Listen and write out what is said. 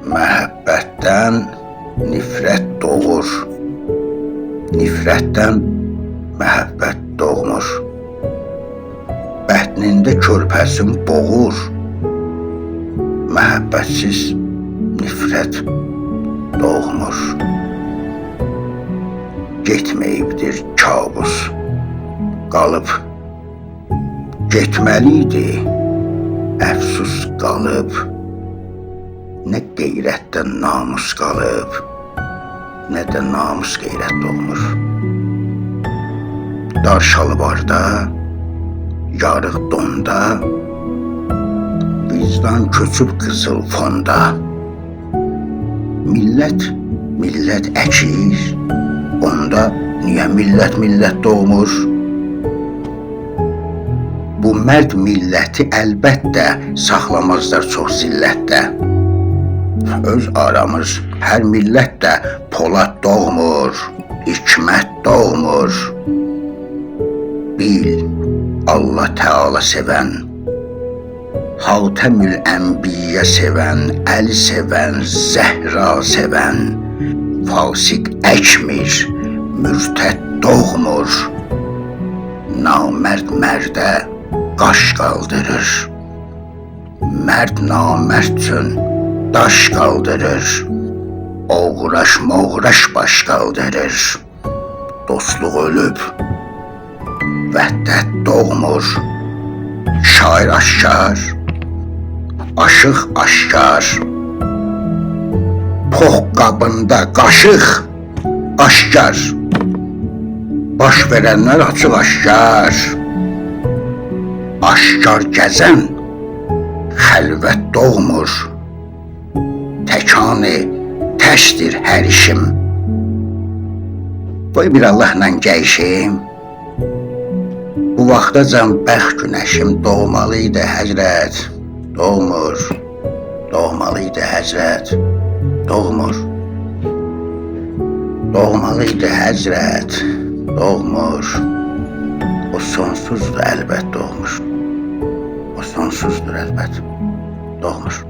Məhəbbətdən nifrət doğur, nifrətdən məhəbbət doğmur. Bətnində körpəsin boğur, məhəbbətsiz nifrət doğmur. Getməyibdir kabus, qalıb. Getməliydi, əfsus qalıb. Nə qeyrətdən namus qalıb, nə də namus qeyrət doğmur. Dar şalvarda, yarıq donda, vicdan köçüb qızıl fonda. Millət əkir, onda niyə millət doğmur? Bu mərd milləti əlbəttə saxlamazlar çox zillətdə. Öz aramız hər millətdə polad doğmur, hikmət doğmur. Bil, Allah Teala sevən, Hatəmül Ənbiyyə sevən, Əli sevən, Zəhra sevən, fasiq əkmir, mürtəd doğmur. Namərd mərdə qaş qaldırır, mərd namərd üçün daş qaldırır, oğraş moğraş baş qaldırır. Dostluq ölüb, vəhdət doğmur. Şair aşkar, aşıq aşkar. Pox qabında qaşıq aşkar. Baş verənlər açıq aşkar. Aşkar gəzən xəlvət doğmur. Təkanı təşdir hər işim. Qoy bir Allahla gəyişim. Bu vaxtacan bəxt günəşim doğmalıydı həzrət. Doğmur, doğmalıydı həzrət. Doğmur, doğmalıydı həzrət. Doğmur. O sonsuzdur əlbət doğmur. O sonsuzdur əlbət doğmur.